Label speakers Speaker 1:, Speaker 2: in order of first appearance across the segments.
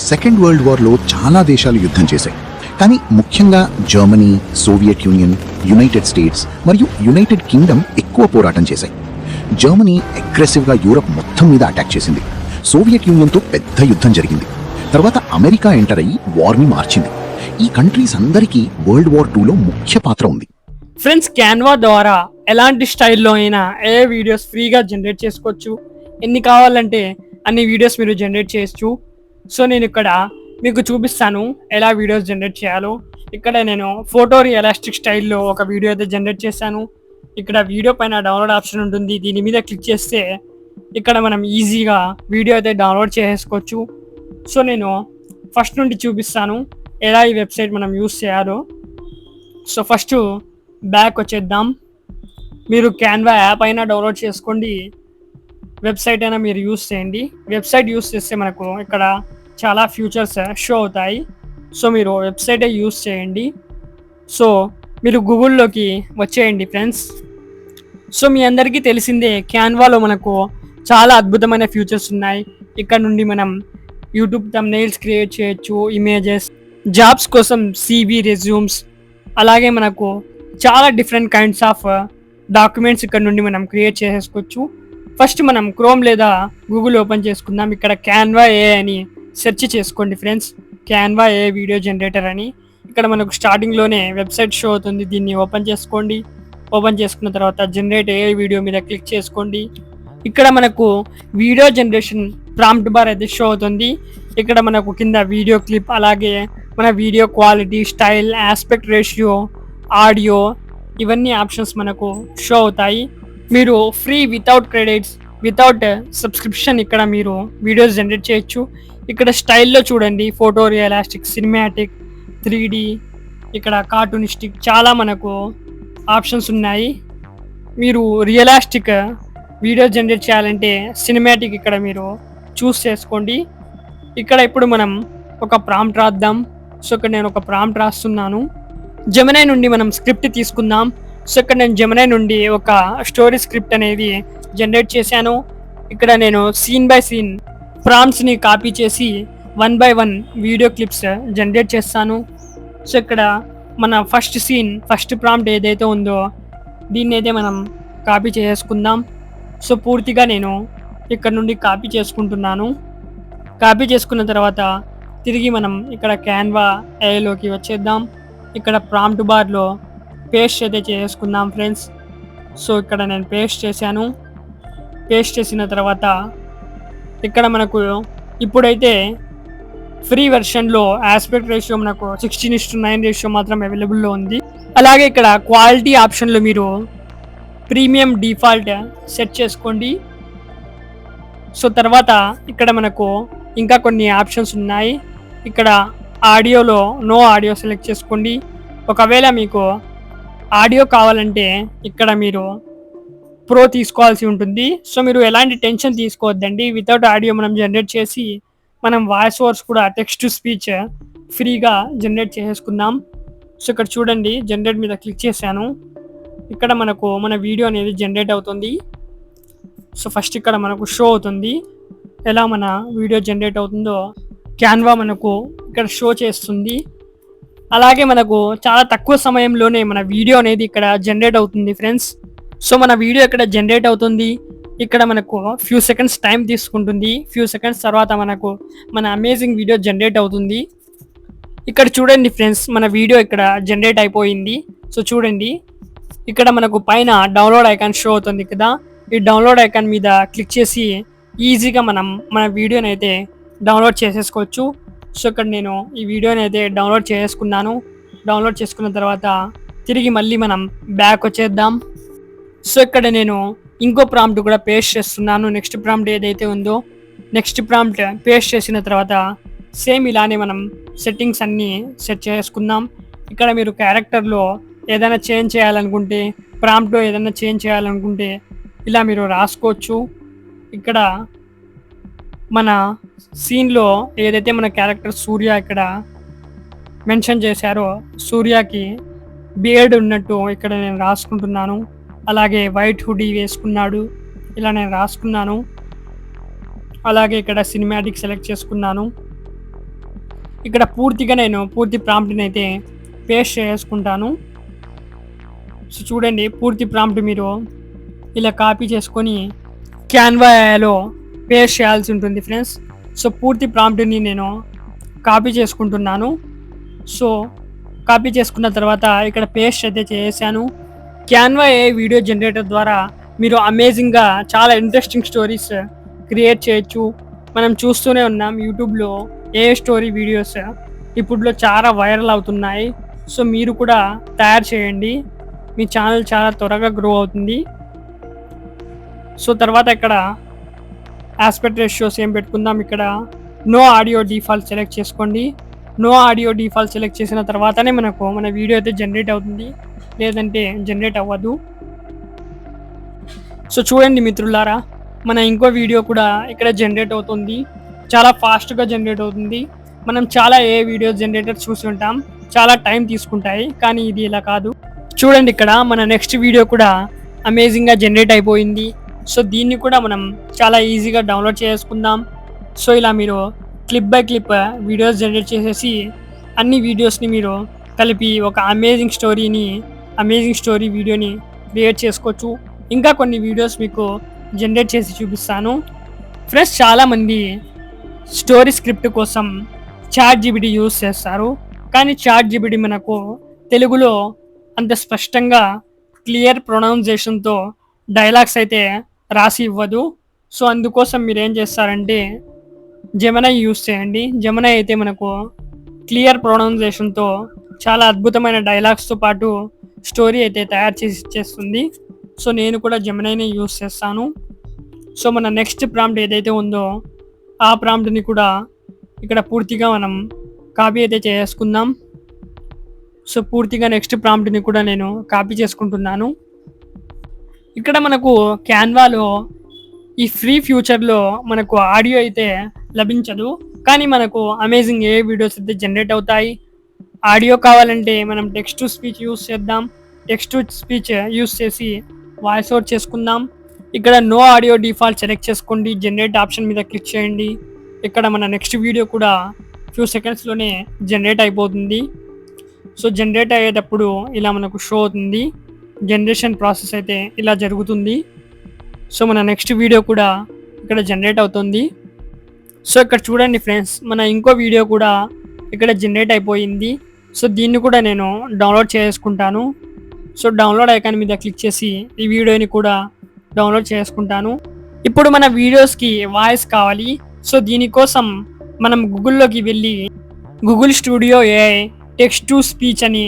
Speaker 1: Second world వార్లో చాలా దేశాలు యుద్ధం చేశాయి. కానీ ముఖ్యంగా Germany, Soviet union, United states మరియు యునైటెడ్ కింగ్డమ్ ఎక్కువ పోరాటం చేశాయి. జర్మనీ అగ్రెసివ్గా యూరప్ మొత్తం మీద అటాక్ చేసింది. సోవియట్ యూనియన్తో పెద్ద యుద్ధం జరిగింది. తర్వాత అమెరికా ఎంటర్ అయ్యి వార్ని మార్చింది. ఈ కంట్రీస్ అందరికీ వరల్డ్ వార్ 2లో ముఖ్య పాత్ర ఉంది.
Speaker 2: ఫ్రెండ్స్, క్యాన్వా ద్వారా ఎలాంటి స్టైల్లో అయినా ఏ వీడియోస్ ఫ్రీగా జనరేట్ చేసుకోవచ్చు. ఎన్ని కావాలంటే అన్ని వీడియోస్ మీరు జనరేట్ చేయొచ్చు. సో నేను ఇక్కడ మీకు చూపిస్తాను ఎలా వీడియోస్ జనరేట్ చేయాలో. ఇక్కడ నేను ఫోటో రియలిస్టిక్ స్టైల్లో ఒక వీడియో అయితే జనరేట్ చేశాను. ఇక్కడ వీడియో పైన డౌన్లోడ్ ఆప్షన్ ఉంటుంది. దీని మీద క్లిక్ చేస్తే ఇక్కడ మనం ఈజీగా వీడియో అయితే డౌన్లోడ్ చేసుకోవచ్చు. సో నేను ఫస్ట్ నుండి చూపిస్తాను ఎలా ఈ వెబ్సైట్ మనం యూస్ చేయాలో. సో ఫస్ట్ బ్యాక్ వచ్చేద్దాం. మీరు క్యాన్వా యాప్ అయినా డౌన్లోడ్ చేసుకోండి, వెబ్సైట్ అయినా మీరు యూస్ చేయండి. వెబ్సైట్ యూస్ చేస్తే మనకు ఇక్కడ చాలా ఫ్యూచర్స్ షో అవుతాయి. సో మీరు వెబ్సైటే యూస్ చేయండి. సో మీరు గూగుల్లోకి వచ్చేయండి ఫ్రెండ్స్. సో మీ అందరికీ తెలిసిందే క్యాన్వాలో మనకు చాలా అద్భుతమైన ఫ్యూచర్స్ ఉన్నాయి. ఇక్కడ నుండి మనం యూట్యూబ్ థంబ్నెయిల్స్ క్రియేట్ చేయొచ్చు, ఇమేజెస్, జాబ్స్ కోసం CV, రెజ్యూమ్స్, అలాగే మనకు చాలా డిఫరెంట్ కైండ్స్ ఆఫ్ డాక్యుమెంట్స్ ఇక్కడ నుండి మనం క్రియేట్ చేసేసుకోవచ్చు. ఫస్ట్ మనం క్రోమ్ లేదా గూగుల్ ఓపెన్ చేసుకుందాం. ఇక్కడ క్యాన్వా ఏ అని సెర్చ్ చేసుకోండి ఫ్రెండ్స్. క్యాన్వా ఏ వీడియో జనరేటర్ అని ఇక్కడ మనకు స్టార్టింగ్లోనే వెబ్సైట్ షో అవుతుంది. దీన్ని ఓపెన్ చేసుకోండి. ఓపెన్ చేసుకున్న తర్వాత జనరేట్ ఏ వీడియో మీద క్లిక్ చేసుకోండి. ఇక్కడ మనకు వీడియో జనరేషన్ ప్రాంప్ట్ బార్ అయితే షో అవుతుంది. ఇక్కడ మనకు కింద వీడియో క్లిప్, అలాగే మన video quality, style, aspect ratio, audio, ఇవన్నీ ఆప్షన్స్ మనకు షో అవుతాయి. మీరు free without credits, without subscription ఇక్కడ మీరు వీడియోస్ జనరేట్ చేయొచ్చు. ఇక్కడ స్టైల్లో చూడండి, ఫోటో రియలిస్టిక్, సినిమాటిక్, 3D, ఇక్కడ కార్టూనిస్టిక్, చాలా మనకు ఆప్షన్స్ ఉన్నాయి. మీరు రియలిస్టిక్ వీడియో జనరేట్ చేయాలంటే సినిమాటిక్ ఇక్కడ మీరు చూస్ చేసుకోండి. ఇక్కడ ఇప్పుడు మనం ఒక ప్రాంప్ట్ రాద్దాం. సో ఇక్కడ నేను ఒక ప్రాంప్ట్ రాస్తున్నాను. జెమినై నుండి మనం స్క్రిప్ట్ తీసుకుందాం. సో ఇక్కడ నేను జెమినై నుండి ఒక స్టోరీ స్క్రిప్ట్ అనేది జనరేట్ చేశాను. ఇక్కడ నేను సీన్ బై సీన్ ప్రాంప్ట్స్ని కాపీ చేసి 1 by 1 వీడియో క్లిప్స్ జనరేట్ చేస్తాను. సో ఇక్కడ మన ఫస్ట్ సీన్, ఫస్ట్ ప్రాంప్ట్ ఏదైతే ఉందో దీన్ని అయితే మనం కాపీ చేసుకుందాం. సో పూర్తిగా నేను ఇక్కడ నుండి కాపీ చేసుకుంటున్నాను. కాపీ చేసుకున్న తర్వాత తిరిగి మనం ఇక్కడ క్యాన్వా ఏలోకి వచ్చేద్దాం. ఇక్కడ ప్రాంప్ట్ బార్లో పేస్ట్ అయితే చేసుకుందాం ఫ్రెండ్స్. సో ఇక్కడ నేను పేస్ట్ చేశాను. పేస్ట్ చేసిన తర్వాత ఇక్కడ మనకు ఇప్పుడైతే ఫ్రీ వెర్షన్లో ఆస్పెక్ట్ రేషియో మనకు 16:9 రేషియో మాత్రం అవైలబుల్లో ఉంది. అలాగే ఇక్కడ క్వాలిటీ ఆప్షన్లో మీరు ప్రీమియం డిఫాల్ట్ సెట్ చేసుకోండి. సో తర్వాత ఇక్కడ మనకు ఇంకా కొన్ని ఆప్షన్స్ ఉన్నాయి. ఇక్కడ ఆడియోలో నో ఆడియో సెలెక్ట్ చేసుకోండి. ఒకవేళ మీకు ఆడియో కావాలంటే ఇక్కడ మీరు ప్రో తీసుకోవాల్సి ఉంటుంది. సో మీరు ఎలాంటి టెన్షన్ తీసుకోవద్దండి. వితౌట్ ఆడియో మనం జనరేట్ చేసి మనం వాయిస్ ఓవర్స్ కూడా టెక్స్ట్ టు స్పీచ్ ఫ్రీగా జనరేట్ చేసుకుందాం. సో ఇక్కడ చూడండి, జనరేట్ మీద క్లిక్ చేశాను. ఇక్కడ మనకు మన వీడియో అనేది జనరేట్ అవుతుంది. సో ఫస్ట్ ఇక్కడ మనకు షో అవుతుంది ఎలా మన వీడియో జనరేట్ అవుతుందో క్యాన్వా మనకు ఇక్కడ షో చేస్తుంది. అలాగే మనకు చాలా తక్కువ సమయంలోనే మన వీడియో అనేది ఇక్కడ జనరేట్ అవుతుంది ఫ్రెండ్స్. సో మన వీడియో ఇక్కడ జనరేట్ అవుతుంది. ఇక్కడ మనకు ఫ్యూ సెకండ్స్ టైం తీసుకుంటుంది. ఫ్యూ సెకండ్స్ తర్వాత మనకు మన అమేజింగ్ వీడియో జనరేట్ అవుతుంది. ఇక్కడ చూడండి ఫ్రెండ్స్, మన వీడియో ఇక్కడ జనరేట్ అయిపోయింది. సో చూడండి, ఇక్కడ మనకు పైన డౌన్లోడ్ ఐకాన్ షో అవుతుంది కదా. ఈ డౌన్లోడ్ ఐకాన్ మీద క్లిక్ చేసి ఈజీగా మనం మన వీడియోని అయితే డౌన్లోడ్ చేసేసుకోవచ్చు. సో ఇక్కడ నేను ఈ వీడియోని అయితే డౌన్లోడ్ చేసుకున్నాను. డౌన్లోడ్ చేసుకున్న తర్వాత తిరిగి మళ్ళీ మనం బ్యాక్ వచ్చేద్దాం. సో ఇక్కడ నేను ఇంకో ప్రాంప్ట్ కూడా పేస్ట్ చేస్తున్నాను. నెక్స్ట్ ప్రాంప్ట్ ఏదైతే ఉందో నెక్స్ట్ ప్రాంప్ట్ పేస్ట్ చేసిన తర్వాత సేమ్ ఇలానే మనం సెట్టింగ్స్ అన్నీ సెట్ చేసుకుందాం. ఇక్కడ మీరు క్యారెక్టర్లో ఏదైనా చేంజ్ చేయాలనుకుంటే, ప్రాంప్ట్లో ఏదైనా చేంజ్ చేయాలనుకుంటే ఇలా మీరు రాసుకోవచ్చు. ఇక్కడ మన సీన్లో ఏదైతే మన క్యారెక్టర్ సూర్య ఇక్కడ మెన్షన్ చేశారో సూర్యకి బియర్డ్ ఉన్నట్టు ఇక్కడ నేను రాసుకుంటున్నాను. అలాగే వైట్ హుడీ వేసుకున్నాడు ఇలా నేను రాసుకున్నాను. అలాగే ఇక్కడ సినిమాటిక్ సెలెక్ట్ చేసుకున్నాను. ఇక్కడ పూర్తిగా నేను పూర్తి ప్రాంప్ట్ని అయితే పేస్ట్ చేసుకుంటాను. సో చూడండి, పూర్తి ప్రాంప్ట్ మీరు ఇలా కాపీ చేసుకొని క్యాన్వాలో పేస్ట్ చేయాల్సి ఉంటుంది ఫ్రెండ్స్. సో పూర్తి ప్రాంప్ట్ని నేను కాపీ చేసుకుంటున్నాను. సో కాపీ చేసుకున్న తర్వాత ఇక్కడ పేస్ట్ అయితే చేశాను. క్యాన్వా ఏ వీడియో జనరేటర్ ద్వారా మీరు అమేజింగ్గా చాలా ఇంట్రెస్టింగ్ స్టోరీస్ క్రియేట్ చేయొచ్చు. మనం చూస్తూనే ఉన్నాం యూట్యూబ్లో ఏ స్టోరీ వీడియోస్ ఇప్పుడులో చాలా వైరల్ అవుతున్నాయి. సో మీరు కూడా తయారు చేయండి, మీ ఛానల్ చాలా త్వరగా గ్రో అవుతుంది. సో తర్వాత ఇక్కడ ఆస్పెక్ట్ రేషియోస్ ఏం పెట్టుకుందాం. ఇక్కడ నో ఆడియో డిఫాల్ట్ సెలెక్ట్ చేసుకోండి. నో ఆడియో డిఫాల్ట్ సెలెక్ట్ చేసిన తర్వాతనే మనకు మన వీడియో అయితే జనరేట్ అవుతుంది, లేదంటే జనరేట్ అవ్వదు. సో చూడండి మిత్రులారా, మన ఇంకో వీడియో కూడా ఇక్కడ జనరేట్ అవుతుంది. చాలా ఫాస్ట్గా జనరేట్ అవుతుంది. మనం చాలా ఏ వీడియో జనరేటర్ చూసి ఉంటాం, చాలా టైం తీసుకుంటాయి, కానీ ఇది ఇలా కాదు. చూడండి, ఇక్కడ మన నెక్స్ట్ వీడియో కూడా అమేజింగ్గా జనరేట్ అయిపోయింది. సో దీన్ని కూడా మనం చాలా ఈజీగా డౌన్లోడ్ చేసుకుందాం. సో ఇలా మీరు clip by clip videos generate చేసేసి అన్ని వీడియోస్ని మీరు కలిపి ఒక అమేజింగ్ స్టోరీ వీడియోని క్రియేట్ చేసుకోవచ్చు. ఇంకా కొన్ని వీడియోస్ మీకు జనరేట్ చేసి చూపిస్తాను ఫ్రెండ్స్. చాలామంది స్టోరీ స్క్రిప్ట్ కోసం ChatGPT యూస్ చేస్తారు, కానీ ChatGPT మనకు తెలుగులో అంత స్పష్టంగా క్లియర్ ప్రొనౌన్సియేషన్తో డైలాగ్స్ అయితే రాసి ఇవ్వదు. సో అందుకోసం మీరు ఏం చేస్తారంటే జెమినై యూస్ చేయండి. జెమినై అయితే మనకు క్లియర్ ప్రొనౌన్సియేషన్తో చాలా అద్భుతమైన డైలాగ్స్తో పాటు స్టోరీ అయితే తయారు చేసి ఇచ్చేస్తుంది. సో నేను కూడా జెమినైని యూస్ చేస్తాను. సో మన నెక్స్ట్ ప్రాంప్ట్ ఏదైతే ఉందో ఆ ప్రాంప్ట్ని కూడా ఇక్కడ పూర్తిగా మనం కాపీ అయితే చేసుకుందాం. సో పూర్తిగా నెక్స్ట్ ప్రాంప్ట్ని కూడా నేను కాపీ చేసుకుంటున్నాను. ఇక్కడ మనకు క్యాన్వాలో ఈ ఫ్రీ ఫ్యూచర్లో మనకు ఆడియో అయితే లభించదు, కానీ మనకు అమేజింగ్ ఏ వీడియోస్ అయితే జనరేట్ అవుతాయి. ఆడియో కావాలంటే మనం టెక్స్ట్ టు స్పీచ్ యూస్ చేద్దాం. టెక్స్ట్ టు స్పీచ్ యూస్ చేసి వాయిస్ అవుట్ చేసుకుందాం. ఇక్కడ నో ఆడియో డిఫాల్ట్ సెలెక్ట్ చేసుకోండి, జనరేట్ ఆప్షన్ మీద క్లిక్ చేయండి. ఇక్కడ మన నెక్స్ట్ వీడియో కూడా ఫ్యూ సెకండ్స్లోనే జనరేట్ అయిపోతుంది. సో జనరేట్ అయ్యేటప్పుడు ఇలా మనకు షో అవుతుంది. జనరేషన్ ప్రాసెస్ అయితే ఇలా జరుగుతుంది. సో మన నెక్స్ట్ వీడియో కూడా ఇక్కడ జనరేట్ అవుతుంది. సో ఇక్కడ చూడండి ఫ్రెండ్స్, మన ఇంకో వీడియో కూడా ఇక్కడ జనరేట్ అయిపోయింది. సో దీన్ని కూడా నేను డౌన్లోడ్ చేసుకుంటాను. సో డౌన్లోడ్ ఐకాన్ మీద క్లిక్ చేసి ఈ వీడియోని కూడా డౌన్లోడ్ చేసుకుంటాను. ఇప్పుడు మన వీడియోస్కి వాయిస్ కావాలి. సో దీనికోసం మనం గూగుల్లోకి వెళ్ళి Google studio AI text to speech అని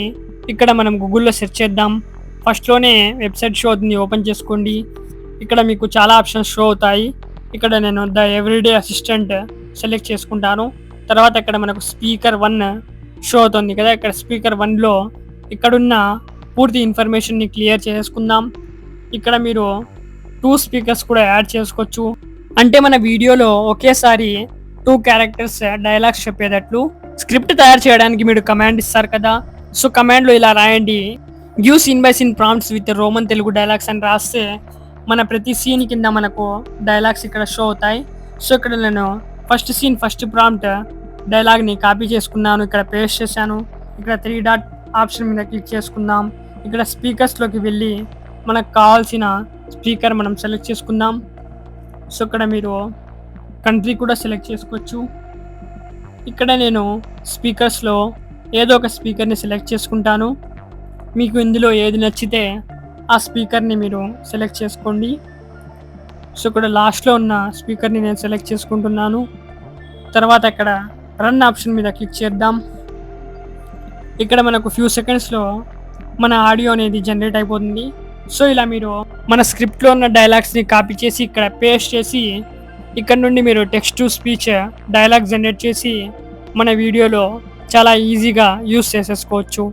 Speaker 2: ఇక్కడ మనం గూగుల్లో సెర్చ్ చేద్దాం. ఫస్ట్లోనే వెబ్సైట్ షో అవుతుంది, ఓపెన్ చేసుకోండి. ఇక్కడ మీకు చాలా ఆప్షన్స్ షో అవుతాయి. ఇక్కడ నేను ద ఎవ్రీడే అసిస్టెంట్ సెలెక్ట్ చేసుకుంటాను. తర్వాత ఇక్కడ మనకు స్పీకర్ 1 షో అవుతుంది కదా, ఇక్కడ స్పీకర్ 1లో ఇక్కడున్న పూర్తి ఇన్ఫర్మేషన్ని క్లియర్ చేసుకుందాం. ఇక్కడ మీరు 2 స్పీకర్స్ కూడా యాడ్ చేసుకోవచ్చు. అంటే మన వీడియోలో ఒకేసారి 2 క్యారెక్టర్స్ డైలాగ్స్ చెప్పేటట్లు. స్క్రిప్ట్ తయారు చేయడానికి మీరు కమాండ్ ఇస్తారు కదా, సో కమాండ్లో ఇలా రాయండి, give scene by scene prompts with Roman Telugu dialogues అని రాస్తే మన ప్రతి సీన్ కింద మనకు డైలాగ్స్ ఇక్కడ షో అవుతాయి. సో ఇక్కడ నేను ఫస్ట్ సీన్ ఫస్ట్ ప్రాంప్ట్ డైలాగ్ని కాపీ చేసుకున్నాను, ఇక్కడ పేస్ట్ చేశాను. ఇక్కడ 3 డాట్ ఆప్షన్ మీద క్లిక్ చేసుకుందాం. ఇక్కడ స్పీకర్స్లోకి వెళ్ళి మనకు కావాల్సిన స్పీకర్ మనం సెలెక్ట్ చేసుకుందాం. సో ఇక్కడ మీరు కంట్రీ కూడా సెలెక్ట్ చేసుకోవచ్చు. ఇక్కడ నేను స్పీకర్స్లో ఏదో ఒక స్పీకర్ని సెలెక్ట్ చేసుకుంటాను. మీకు ఇందులో ఏది నచ్చితే ఆ స్పీకర్ని మీరు సెలెక్ట్ చేసుకోండి. సో ఇక్కడ లాస్ట్లో ఉన్న స్పీకర్ని నేను సెలెక్ట్ చేసుకుంటున్నాను. తర్వాత ఇక్కడ రన్ ఆప్షన్ మీద క్లిక్ చేద్దాం. ఇక్కడ మనకు ఫ్యూ సెకండ్స్లో మన ఆడియో అనేది జనరేట్ అయిపోతుంది. సో ఇలా మీరు మన స్క్రిప్ట్లో ఉన్న డైలాగ్స్ని కాపీ చేసి ఇక్కడ పేస్ట్ చేసి ఇక్కడ నుండి మీరు text to speech dialogue generate చేసి మన వీడియోలో చాలా ఈజీగా యూస్ చేసేసుకోవచ్చు.